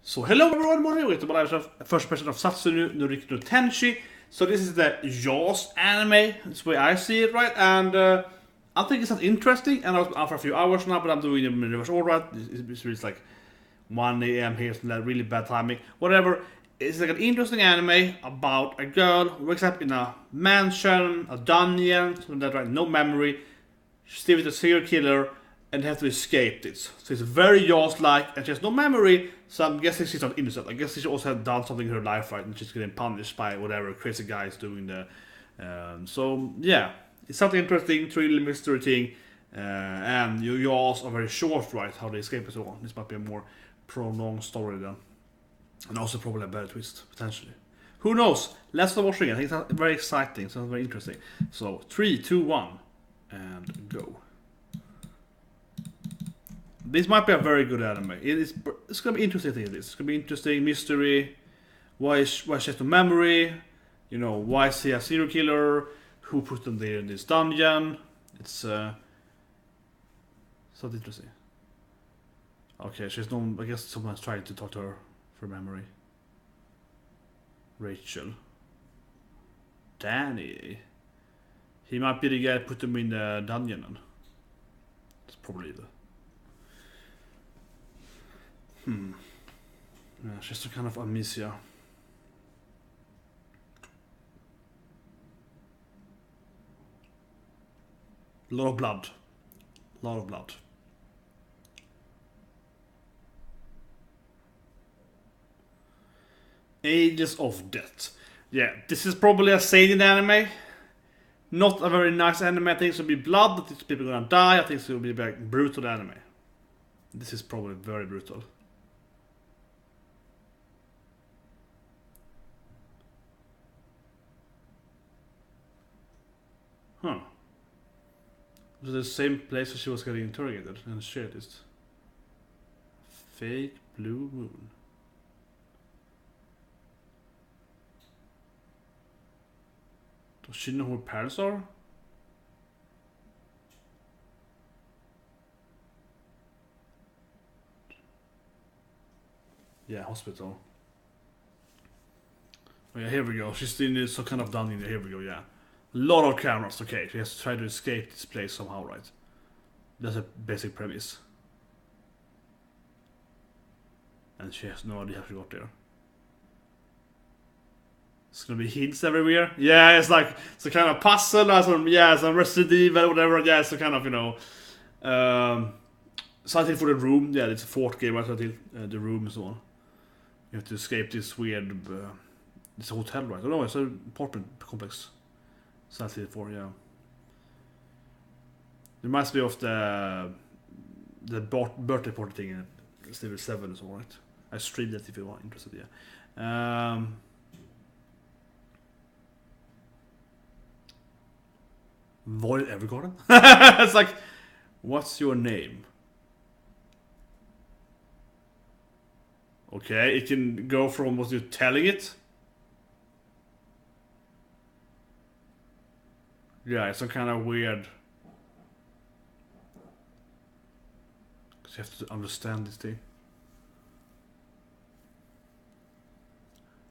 So hello everyone, welcome to the first person of Satsuriku no Tenshi. So this is the Jaws anime, that's the way I see it, right? And I think it's not interesting, and I was out for a few hours now, but I'm doing it in reverse order. It's like 1 a.m. here, so that really bad timing. Whatever, it's like an interesting anime about a girl who wakes up in a mansion, a dungeon, something like that, right? No memory. She's still with a serial killer, and they have to escape this. So it's very Jaws-like, and she has no memory, so I'm guessing she's not innocent. I guess she also had done something in her life, right, and she's getting punished by whatever crazy guy is doing the... so, yeah, it's something interesting, thriller, mystery thing, and Jaws are very short, right, how they escape and so on. This might be a more prolonged story then. And also probably a better twist, potentially. Who knows? Let's start watching it. I think it's very exciting, sounds very interesting. So, 3, 2, 1, and go. This might be a very good anime. It's gonna be interesting. It's gonna be interesting mystery. Why she has no memory? You know, why is he a serial killer? Who put them there in this dungeon? It's something interesting. Okay, she's no. I guess someone's trying to talk to her for memory. Rachel. Danny. He might be the guy that put them in the dungeon. Then. It's probably the. Yeah, she's some kind of amnesia. A lot of blood. A lot of blood. Ages of Death. Yeah, this is probably a seinen anime. Not a very nice anime. I think it's gonna be blood. I think people are gonna die. I think it's gonna be a very brutal anime. This is probably very brutal. Huh. It was the same place where she was getting interrogated, and shit, it's fake blue moon. Does she know who her parents are? Yeah, hospital. Oh yeah, here we go. She's in some kind of dungeon. Here we go, yeah. A lot of cameras, okay. She has to try to escape this place somehow, right? That's a basic premise. And she has no idea how she got there. It's gonna be hints everywhere. Yeah, it's like it's a kind of puzzle, or some some Resident Evil, whatever. Yeah, it's a kind of, you know, something for the room. Yeah, it's a fort game, right? Until the room and so on. You have to escape this weird. It's a hotel, right? Oh no, it's an apartment complex. Something for, yeah. Reminds me of the birthday party thing in Level 7 and so on, right? I streamed that if you are interested, yeah. Void Evergarden? It's like, what's your name? Okay, it can go from what you're telling it. Yeah, it's some kind of weird. Because you have to understand this thing.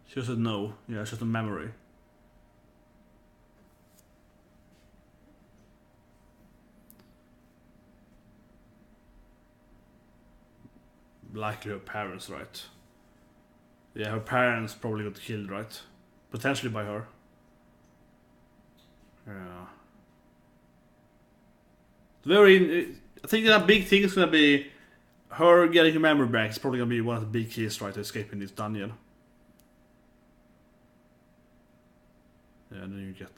She said no. Yeah, it's just a memory. Likely her parents, right? Yeah, her parents probably got killed, right? Potentially by her. Yeah. I think that big thing is gonna be her getting her memory back. It's probably gonna be one of the big keys, right, to escaping this dungeon. Yeah, and then you get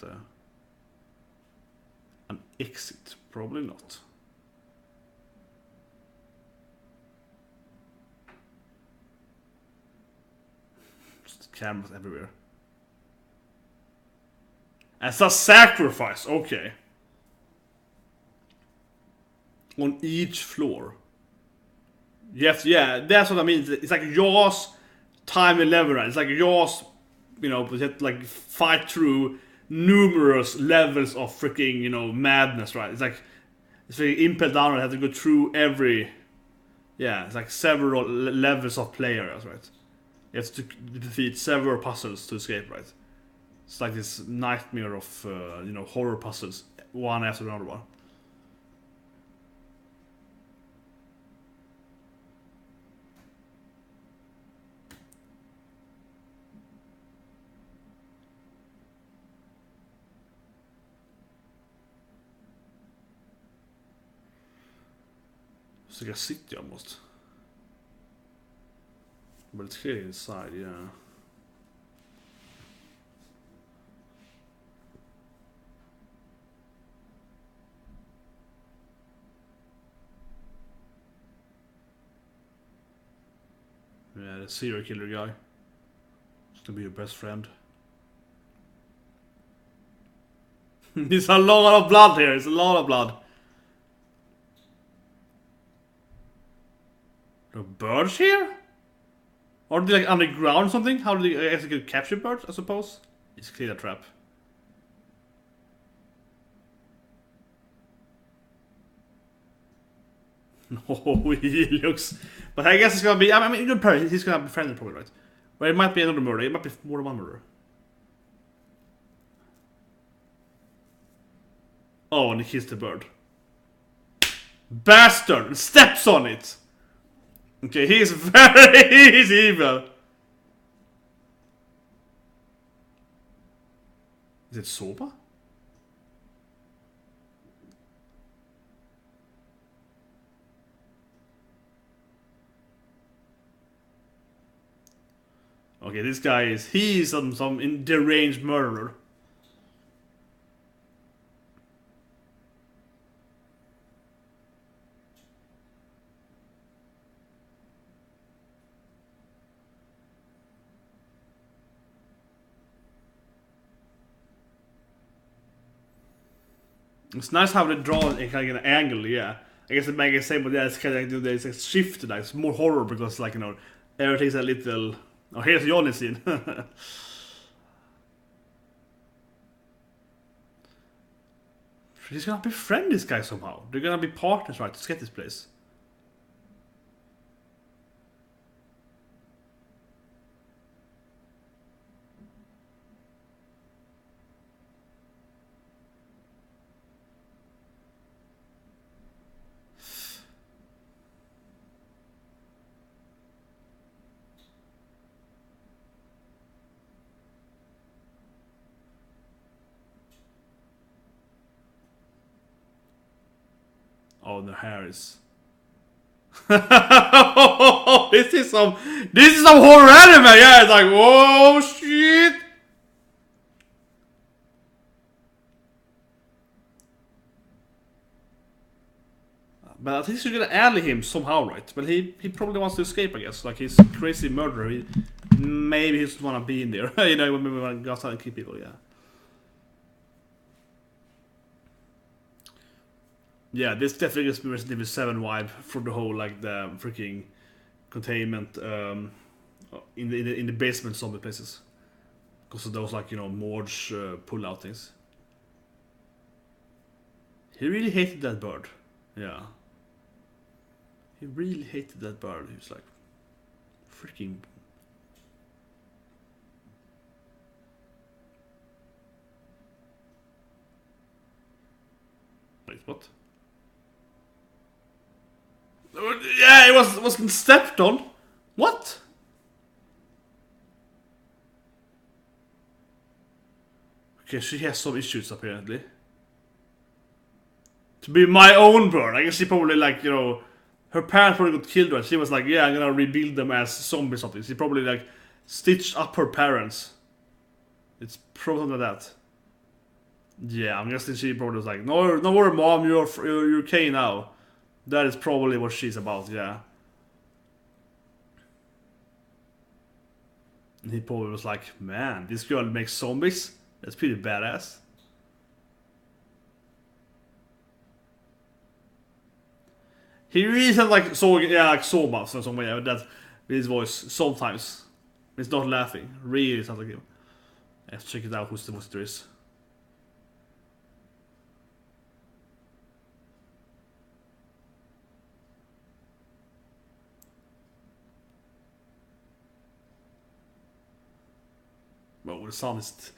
an exit. Probably not. Just cameras everywhere. As a sacrifice, okay. On each floor. Yes, yeah, that's what I mean. It's like Jaws time 11, right? It's like Jaws, you know, but you have to like fight through numerous levels of freaking, you know, madness, right? It's like it's very impel down. I have to go through every Yeah, it's like several levels of players, right? You have to defeat several puzzles to escape, right? It's like this nightmare of, you know, horror puzzles, one after another one. It's like a city almost. But it's clear inside, yeah. Yeah, the serial killer guy. It's gonna be your best friend. There's a lot of blood here, it's a lot of blood. There are birds here? Are they like underground or something? How do they actually capture birds, I suppose? It's clearly a trap. Oh, he looks... But I guess it's gonna be... I mean, good person, he's gonna be friendly probably, right? But it might be another murder, it might be more than one murder. Oh, and he kissed the bird. Bastard! Steps on it! Okay, he's he's evil. Is it soba? Okay, this guy is... He's some deranged murderer. It's nice how they draw it kind of an angle, yeah. I guess the manga is same, but yeah, it's kind of like there's a shift to that. It's more horror because, like, you know, everything's a little. Oh, here's the only scene. He's gonna befriend this guy somehow. They're gonna be partners, right, to get this place. Oh, the hair is. This is some horror anime. Yeah, it's like, whoa, shit. But I think she's gonna ally him somehow, right? But he probably wants to escape, I guess. Like, he's a crazy murderer. Maybe he just wanna be in there. You know, maybe wanna go outside and kill people. Yeah. Yeah, this definitely gives me Resident Evil 7 vibe for the whole, like, the freaking containment in the basement zombie places. Because of those, like, you know, Morge pull out things. He really hated that bird. Yeah. He really hated that bird. He was like, freaking. Wait, what? Yeah, it wasn't stepped on. What? Okay, she has some issues apparently. To be my own bird, I guess she probably, like, you know, her parents probably got killed, right? She was like, yeah, I'm gonna rebuild them as zombies or something. She probably, like, stitched up her parents. It's probably that. Yeah, I'm guessing she probably was like, no, no worry, mom, you're okay now. That is probably what she's about, yeah. And he probably was like, man, this girl makes zombies? That's pretty badass. He really sounds like souma or some way. That's his voice sometimes. He's not laughing. Really sounds like him. I have to check it out who's the voice there is. Well, the sun is...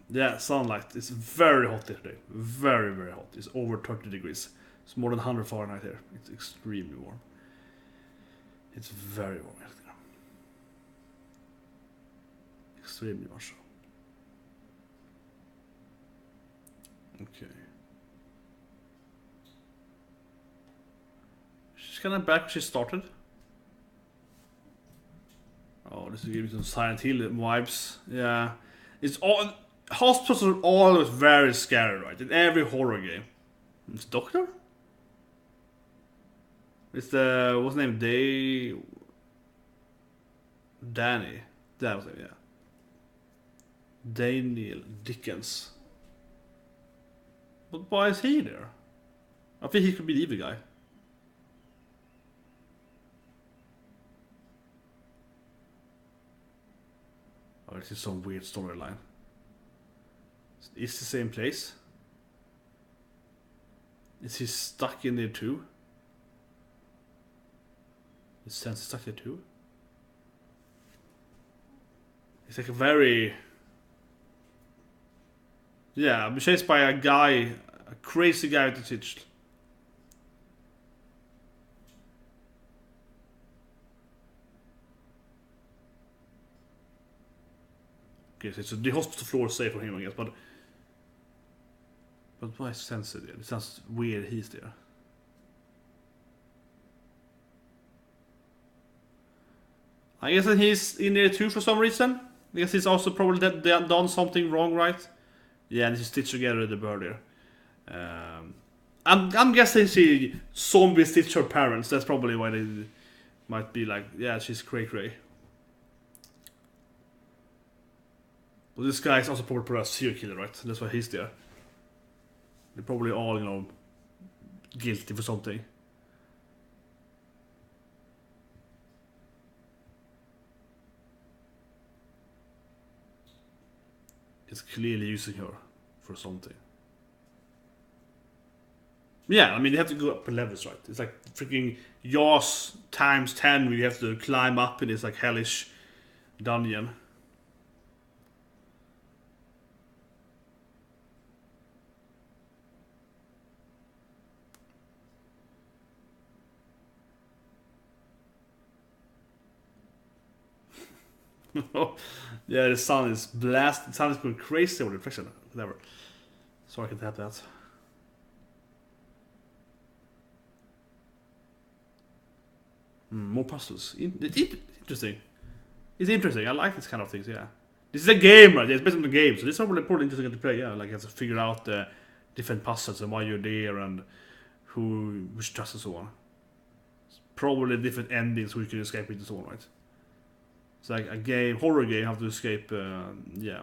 Yeah, sunlight. It's very hot here today. Very, very hot. It's over 30 degrees. It's more than 100 Fahrenheit here. It's extremely warm. It's very warm here. Extremely much so. Okay. She's kind of back where she started. Oh, this is giving me some Silent Hill vibes. Yeah. It's all... Hospitals are always very scary, right? In every horror game. It's Doctor? It's the... What's his name? Danny. That was it, yeah. Daniel Dickens. But why is he there? I think he could be the evil guy. Oh, this is some weird storyline. Is the same place? Is he stuck in there too? Is Sense stuck there too? It's like a very... Yeah, I'm chased by a guy, a crazy guy with a stitched. Okay, so the hospital floor is safe for him, I guess, but why is Sensei there? It sounds weird he's there. I guess that he's in there too for some reason. I guess he's also probably done something wrong, right? Yeah, and he's stitched together the bird there. I'm guessing she zombie stitched her parents. That's probably why they might be like, yeah, she's cray-cray. But this guy is also probably a serial killer, right? That's why he's there. They're probably all, you know, guilty for something. He's clearly using her for something. Yeah, I mean, they have to go up in levels, right? It's like freaking Jaws times 10 where you have to climb up in this like hellish dungeon. Yeah, the sun is blasted. The sun is going crazy with reflection. Whatever. Sorry I can't have that. More puzzles. It's interesting. It's interesting. I like this kind of things, yeah. This is a game, right? Yeah, it's based on the game, so this is probably interesting to play, yeah. Like you have to figure out the different puzzles and why you're there and which trust and so on. It's probably different endings we can escape with and so on, right? It's like a game, horror game, you have to escape, yeah.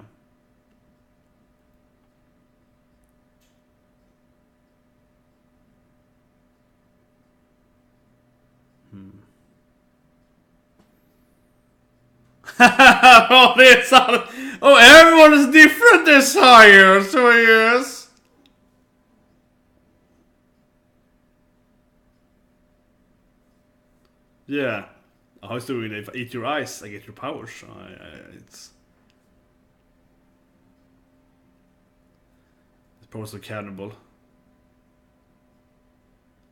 Oh, everyone is different this higher, so yes. Yeah. I was doing it. If I eat your eyes, I get your powers. It's probably so cannibal.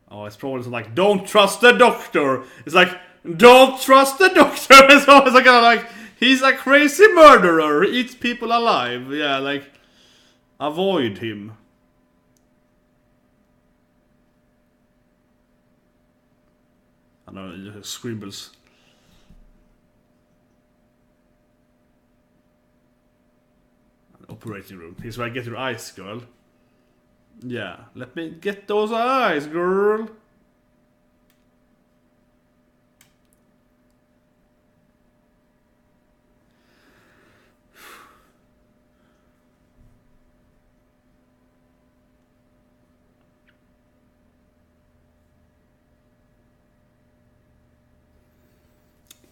Oh, it's probably like, don't trust the doctor. It's like, don't trust the doctor. It's always like, he's a crazy murderer. He eats people alive. Yeah, like, avoid him. I don't know, scribbles. Operating room. Here's where I get your eyes, girl. Yeah, let me get those eyes, girl.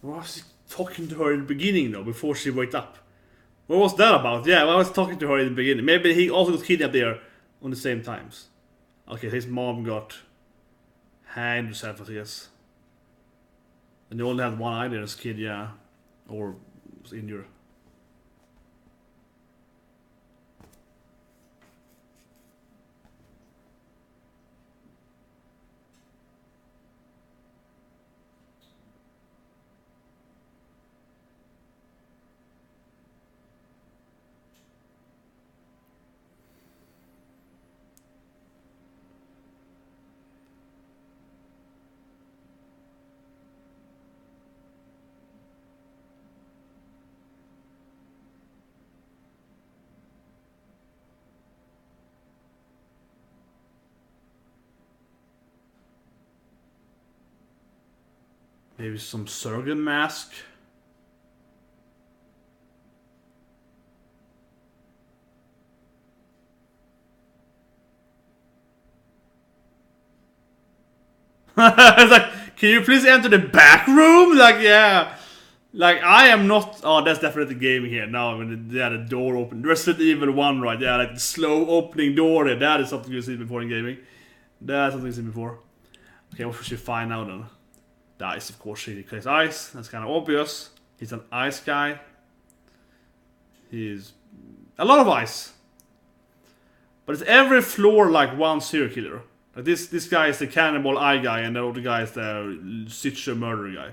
What was he talking to her in the beginning, though, before she waked up? What was that about? Yeah, I was talking to her in the beginning. Maybe he also got kidnapped there on the same times. Okay, his mom got hanged yourself, I guess. And you only had one eye there as a kid, yeah. Or was injured. Maybe some surgeon mask. It's like, can you please enter the back room? Like, yeah. Like, I am not... Oh, that's definitely the game here. Now, when they had a door open. Resident Evil 1, right? Yeah, like the slow opening door there. That is something you've seen before in gaming. That's something you've seen before. Okay, what should she find now then? The ice, of course. He creates ice. That's kind of obvious. He's an ice guy. He's... a lot of ice. But it's every floor like one serial killer. Like this guy is the cannibal eye guy, and the other guy is the Stitcher murderer guy.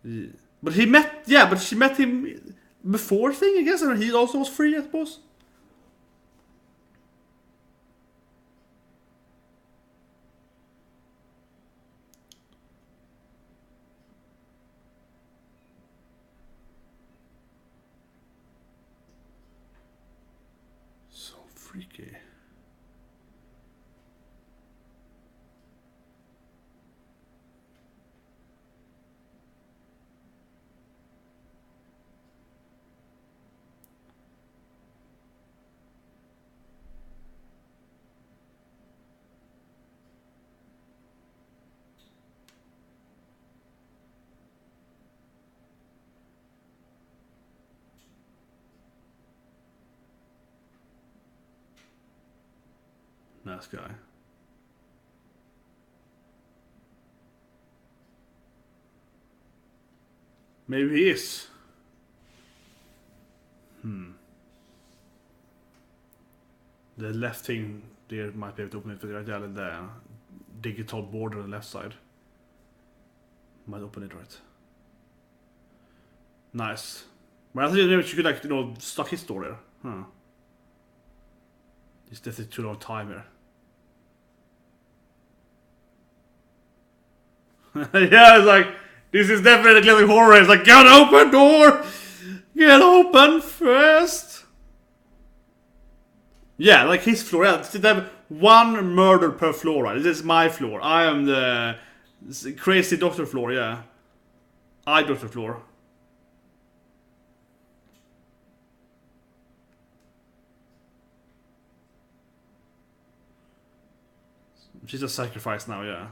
Yeah. But he met... yeah, but she met him before thing, I guess, and he also was free, I suppose. So freaky. Nice guy. Maybe he is. The left thing there might be able to open it right there. The digital board on the left side. Might open it right. Nice. But I think you could, like, you know, stuck his door there. Huh. It's definitely too long time here. Yeah, it's like, this is definitely classic horror. It's like, get open door! Get open first! Yeah, like his floor. Yeah, they have one murder per floor, right? This is my floor. I am the crazy doctor floor, yeah. I doctor floor. She's a sacrifice now, yeah.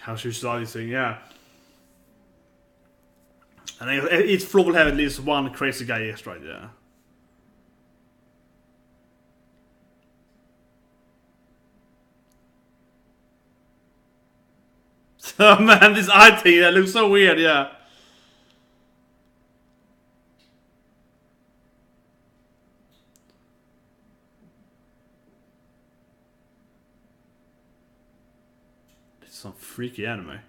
How she saw this thing, yeah. And each floor will have at least one crazy guy extra, right? Yeah. Oh man, this eye thing, that looks so weird, yeah. It's some freaky anime.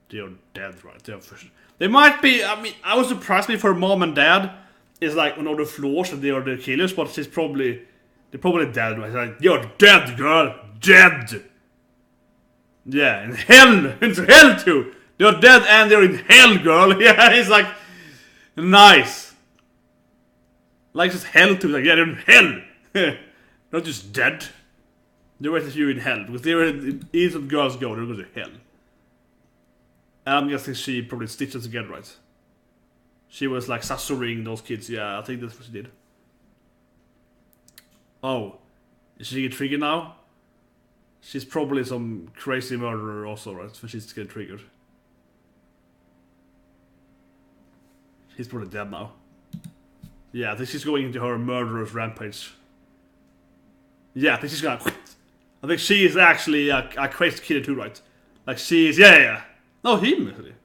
They're dead, right? They might be. I mean, I was surprised me for mom and dad is like on all the floors that they are the killers, but they're probably dead, right? Like, you're dead, girl, dead. Yeah, in hell! Into hell too! You're dead and you're in hell, girl! Yeah, he's like... Nice! Like it's hell too, like, yeah, they're in hell! Not just dead. They're with you in hell, because they're in innocent girls go, they're going to hell. And I'm guessing she probably stitched them together, right? She was like Satsuriku those kids, yeah, I think that's what she did. Oh. Is she get triggered now? She's probably some crazy murderer also, right? So she's getting triggered. He's probably dead now. Yeah, I think she's going into her murderer's rampage. Yeah, I think she's gonna quit. I think she is actually a crazy killer too, right? Like she is, yeah. No, him actually.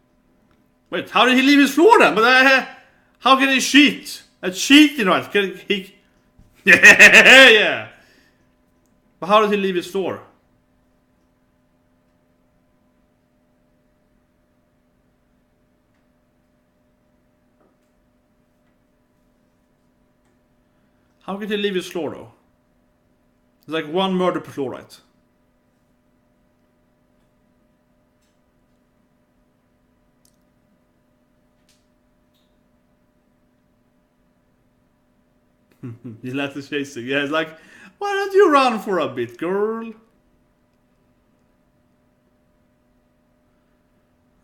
Wait, how did he leave his floor then? But how can he cheat? That's cheating, right? Can he? Yeah. But how did he leave his floor? How can he leave his floor though? There's like one murder per floor, right? He left the chasing. Yeah, it's like, why don't you run for a bit, girl?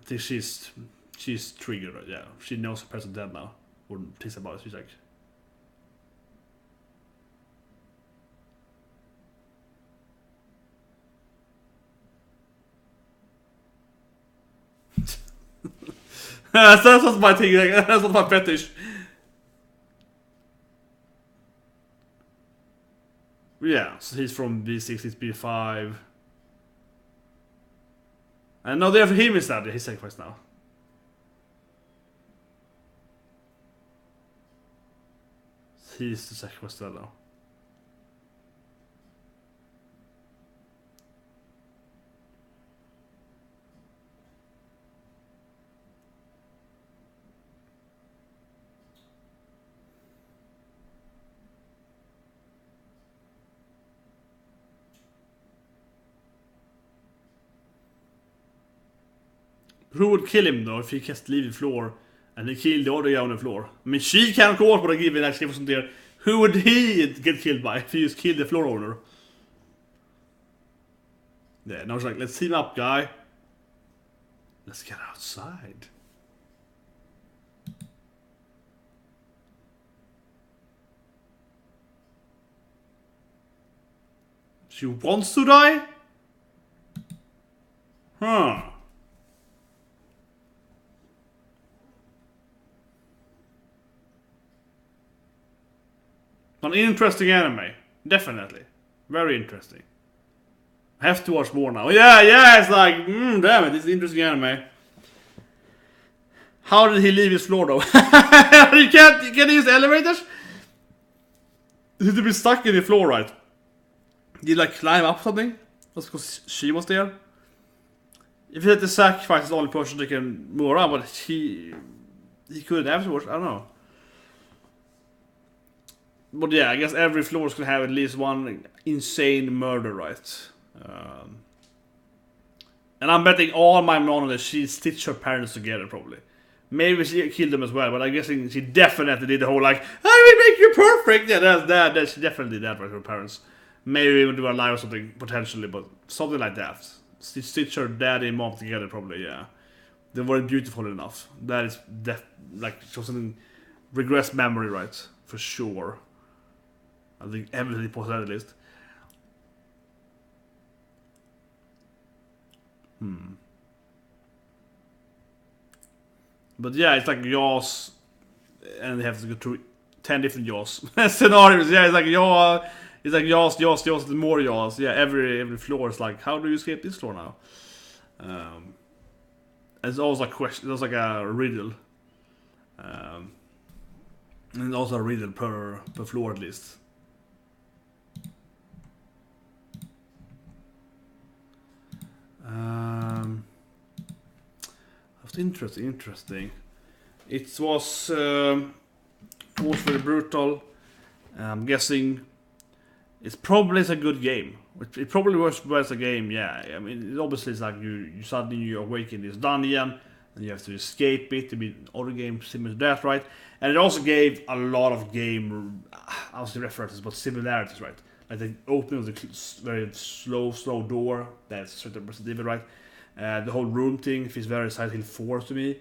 I think she's triggered. Yeah, she knows her person dead now. Wouldn't piss about it. She's like. That's not my thing. Like, that's not my fetish. Yeah, so he's from B6, he's B5. And no, there for him is that he's sacrificed now. He's the sacrificed now. Who would kill him though if he just leave the floor and he killed the other guy on the floor? I mean, she can't go out but I give it actually wasn't there. Who would he get killed by if he just killed the floor owner? Yeah, now it's like, let's team up, guy. Let's get outside. She wants to die? Huh. An interesting anime. Definitely. Very interesting. I have to watch more now. Yeah, it's like, damn it, it's an interesting anime. How did he leave his floor though? You can't use elevators? He to be stuck in the floor, right? Did he like climb up something? That's because she was there. If he had to sacrifice the only person that can move around, but he couldn't afterwards, I don't know. But yeah, I guess every floor is gonna have at least one insane murder, right? And I'm betting all my knowledge she stitched her parents together, probably. Maybe she killed them as well, but I'm guessing she definitely did the whole like, I will make you perfect! Yeah, that's she definitely did that with her parents. Maybe even do a lie or something, potentially, but something like that. She stitched her daddy and mom together, probably, yeah. They weren't beautiful enough. That is like something regressed memory, right? For sure. I think everything was on the list. But yeah, it's like Jaws, and they have to go through 10 different Jaws scenarios. Yeah, it's like Jaws, and more Jaws. Yeah, every floor is like, how do you escape this floor now? It's also a question. It's like a riddle, and also a riddle per floor at least. That's interesting. It was very brutal. I'm guessing it's probably a good game. It probably was a game, yeah. I mean, it obviously it's like you suddenly you awake in this dungeon and you have to escape it. I mean, other games similar to that, right? And it also gave a lot of game, I was references, but similarities, right? Like the opening of the very slow door, that's certain Resident Evil, right? The whole room thing feels very Silent Hill 4 to me,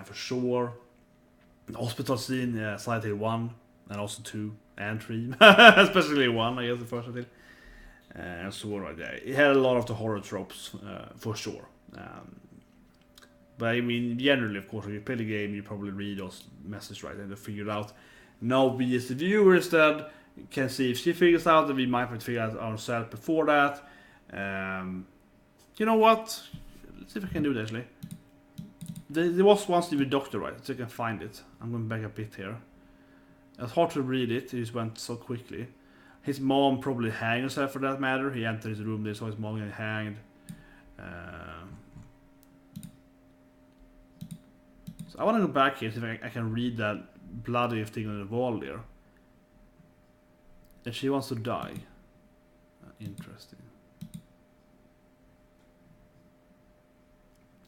for sure. The hospital scene, Silent Hill 1, and also 2 and 3, especially 1, I guess the first one. And so on, right there. It had a lot of the horror tropes, for sure. But I mean, generally, of course, when you play the game, you probably read those messages, right, and you figure it out. Now we as the viewers then can see if she figures out, and we might have to figure out ourselves before that. You know what? Let's see if I can do it actually. There was once the doctor, right? So I can find it. I'm going back a bit here. It's hard to read it. It just went so quickly. His mom probably hanged herself for that matter. He entered his room, they saw his mom getting hanged. So I want to go back here, see if I can read that bloody thing on the wall there. And she wants to die. Interesting.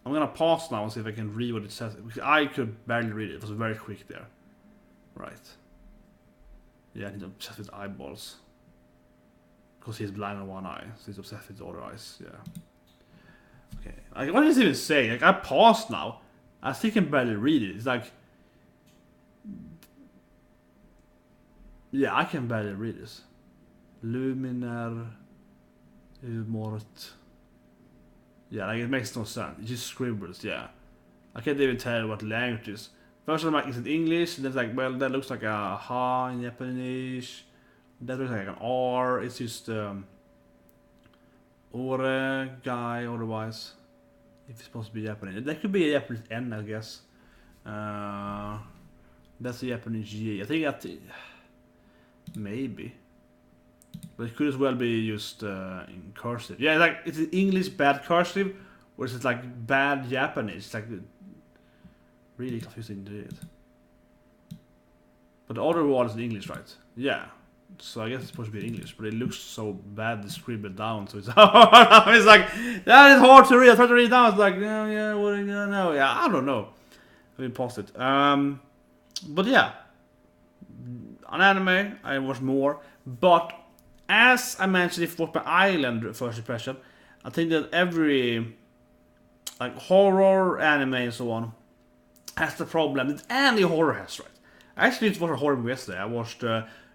I'm gonna pause now and see if I can read what it says. Because I could barely read it. It was very quick there. Right. Yeah, he's obsessed with eyeballs. Because he's blind on one eye. So he's obsessed with the other eyes. Yeah. Okay. Like, what does it even say? Like, I paused now. I still can barely read it. It's like... Yeah, I can barely read this. Luminar... Umort... Yeah, like it makes no sense. It just scribbles, yeah. I can't even tell what language it is. First I'm like, is it English? And then it's like, well, that looks like a ha in Japanese. That looks like an R. It's just ore guy otherwise. If it's supposed to be Japanese. That could be a Japanese N, I guess. That's a Japanese G. I think that maybe. But it could as well be just in cursive. Yeah, like it's an English bad cursive, or is it like bad Japanese? It's like really confusing to read. But the other one is in English, right? Yeah. So I guess it's supposed to be English, but it looks so badly scribbled down, so it's hard. It's like that is hard to read. I try to read it down. It's like yeah, what are you gonna know? Yeah, I don't know. I mean, pause it. But yeah, on anime I watch more, but. As I mentioned, if it was my island first impression, I think that every like horror anime and so on has the problem that any horror has, right? I actually didn't watch a horror movie yesterday. I watched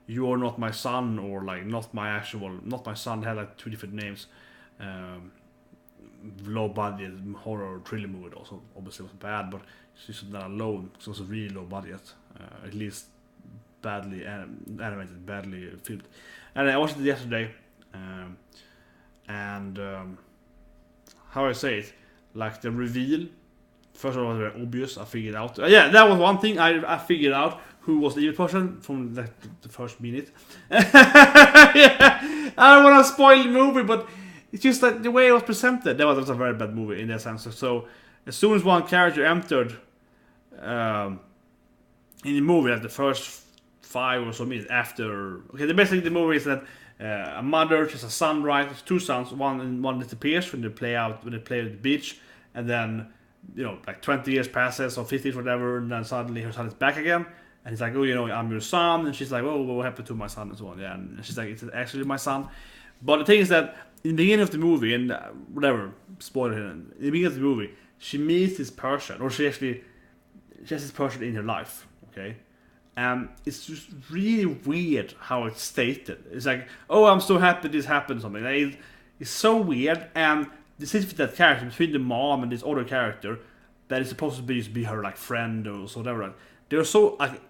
You're Not My Son, or like Not My Son. It had like 2 different names. Low budget horror thriller movie also. Obviously it was bad, but it's just not low. So it was really low budget. At least badly animated, badly filmed. And I watched it yesterday, and how I say it, like the reveal, first of all, was very obvious. I figured out. Yeah, that was one thing I figured out who was the evil person from the first minute. Yeah, I don't want to spoil the movie, but it's just that the way it was presented, that was a very bad movie in that sense. So as soon as one character entered in the movie, like the first 5 or so minutes after. Okay, the best thing in the movie is that a mother, has a son, right? 2 sons. One disappears when they play at the beach, and then like 20 years passes or 50 years, whatever, and then suddenly her son is back again, and he's like, oh, I'm your son, and she's like, oh, what happened to my son, and so on. Yeah, and she's like, it's actually my son. But the thing is that in the beginning of the movie, and whatever, spoiler here, in the beginning of the movie, she meets this person, or she has this person in her life. Okay. It's just really weird how it's stated. It's like, oh, I'm so happy this happened, something. Like, it's so weird, and the situation with that character between the mom and this other character that is supposed to be her like friend or so whatever. They're so like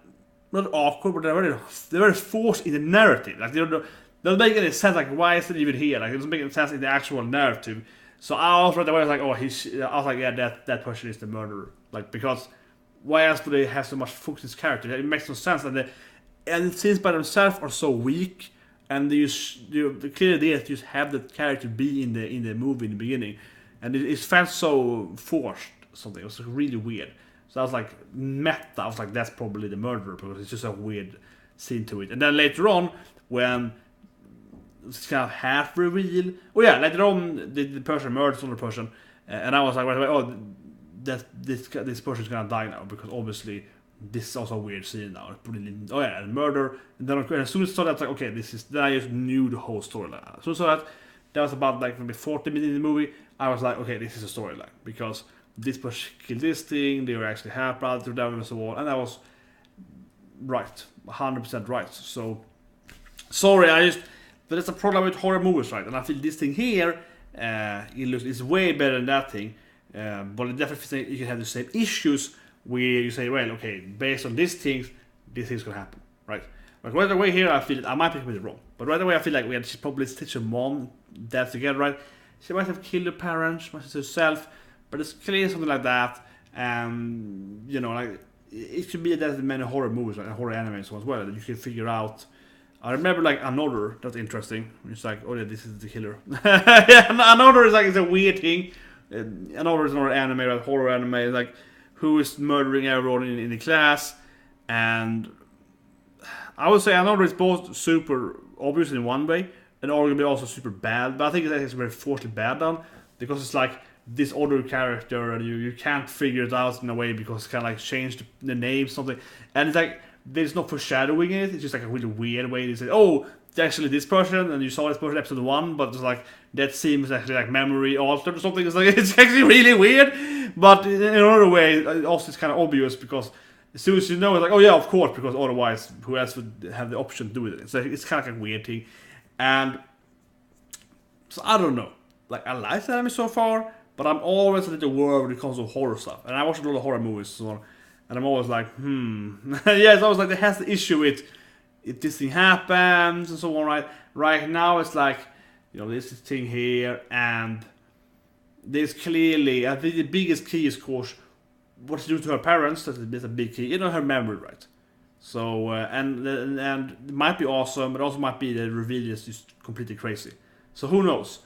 not awkward, but they're very forced in the narrative. Like they don't make any sense. Like why is it even here? Like it doesn't make any sense in the actual narrative. So I was right away like, oh, I was like, yeah, that person is the murderer. Like because. Why else do they have so much focus on this character? It makes no sense. And the scenes by themselves are so weak, and the clear idea is to just have that character be in the movie in the beginning, and it felt so forced. Something it was really weird. So I was like meta. I was like, that's probably the murderer because it's just a weird scene to it. And then later on, when it's kind of half reveal. Oh yeah, later on the person murders another person, and I was like right away, oh, that this person's gonna die now because obviously this is also a weird scene now. Oh yeah, and murder. And then as soon as I saw that, I was like, okay, this is. Then I just knew the whole storyline. As soon as I saw that was about like maybe 40 minutes in the movie. I was like, okay, this is a storyline because this person killed this thing. They were actually half brothers to them and so on, and that was right, 100% right. So sorry, but it's a problem with horror movies, right? And I feel this thing here, it's way better than that thing. But it definitely you can have the same issues where you say, well, okay, based on these things, this thing's gonna happen, right? Like right away here, I feel I might be completely wrong, but right away I feel like we had probably stitched her mom, dad together, right? She might have killed her parents, might have herself, but it's clearly something like that. You know, like it could be that in many horror movies, like horror anime as well, that you can figure out. I remember like Another, that's interesting. It's like, oh yeah, this is the killer. Yeah, Another is like it's a weird thing. Another is another anime, like horror anime, like who is murdering everyone in the class, and I would say Another is both super obvious in one way and arguably also super bad, but I think it's very forcefully bad done because it's like this other character and you can't figure it out in a way because it's kind of like changed the name something, and it's like there's no foreshadowing in it. It's just like a really weird way to say, oh, it's actually this person, and you saw this person in episode 1, but it's like that seems actually like memory altered or something. It's like it's actually really weird, but in another way, also it's kind of obvious because as soon as you know, it's like, oh yeah, of course, because otherwise, who else would have the option to do it? It's kind of like a weird thing, and so I don't know. Like I like the anime so far, but I'm always a little worried when it comes to horror stuff, and I watch a lot of horror movies, so on, and I'm always like, yeah, it's always like it has the issue with if this thing happens and so on. Right now, it's like, you know, there's this thing here, and there's clearly, I think the biggest key is, of course, what to do to her parents. That's a big key. You know, her memory, right? So and it might be awesome, but also might be the reveal is just completely crazy. So who knows?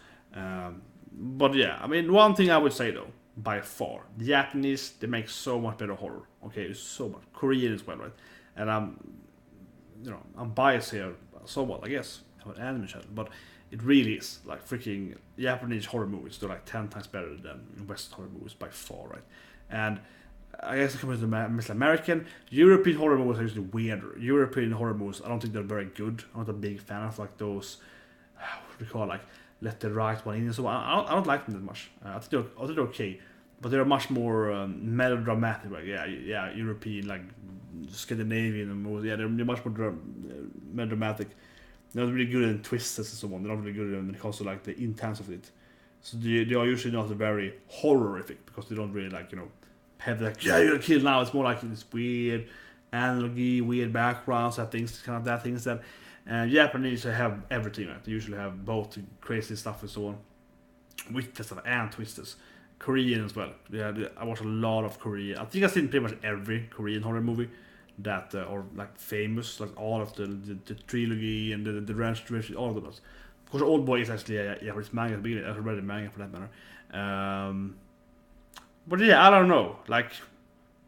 But yeah, I mean, one thing I would say though, by far, the Japanese, they make so much better horror. Okay, it's so much. Korean as well, right? And I'm biased here somewhat, I guess. I'm an anime channel, but it really is like freaking Japanese horror movies. They're like 10 times better than Western horror movies by far, right? And I guess compared to the American, European horror movies are usually weirder. European horror movies, I don't think they're very good. I'm not a big fan of like those, what do we call it, like Let the Right One In and so on. I don't like them that much. I think they're okay, but they're much more melodramatic. Like yeah, European, like Scandinavian movies. Yeah, they're much more melodramatic. They're not really good in twists and so on. They're not really good when it comes to like the intense of it. So they are usually not very horrific because they don't really like, you know, have like, yeah, you're a kid now. It's more like this weird analogy, weird backgrounds, that things, kind of that things that. And Japanese have everything, right? They usually have both crazy stuff and so on, with stuff and twisters. Korean as well. Yeah, I watch a lot of Korean. I think I've seen pretty much every Korean horror movie that are like famous, like all of the trilogy and the deranged, all of those. Of course, Old Boy is actually it's manga at the beginning. I read the manga for that matter. But yeah, I don't know. Like,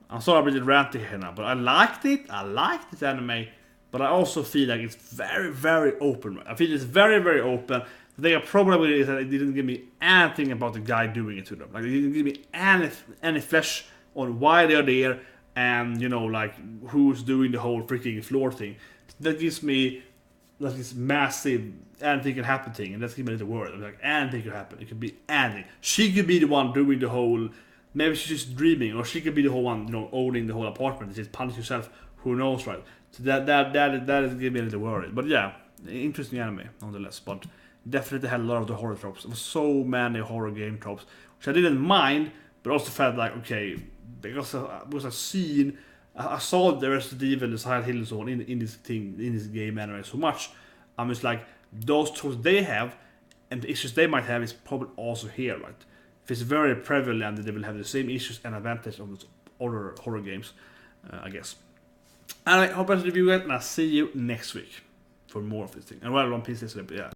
I'm sorry I'm really ranty here now, but I liked it. I liked this anime, but I also feel like it's very, very open. I feel it's very, very open. The thing I probably is that it didn't give me anything about the guy doing it to them. Like, it didn't give me any flesh on why they're there, and you know, like who's doing the whole freaking floor thing. That gives me like this massive anything can happen thing, and that's giving me the word. Like anything could happen. It could be anything. She could be the one doing the whole. Maybe she's just dreaming, or she could be the whole one, you know, owning the whole apartment. Just punch herself. Who knows, right? So that is giving me a little worried. But yeah, interesting anime nonetheless. But definitely had a lot of the horror tropes. There was so many horror game tropes, which I didn't mind, but also felt like okay. Because it was a scene, I saw the Resident Evil, the Silent Hill and so on in this thing, in this game anyway so much. I'm just like, those tools they have and the issues they might have is probably also here, right? If it's very prevalent, they will have the same issues and advantage of those other horror games, I guess. And I hope I review it, and I'll see you next week for more of this thing. And well, on PC, yeah.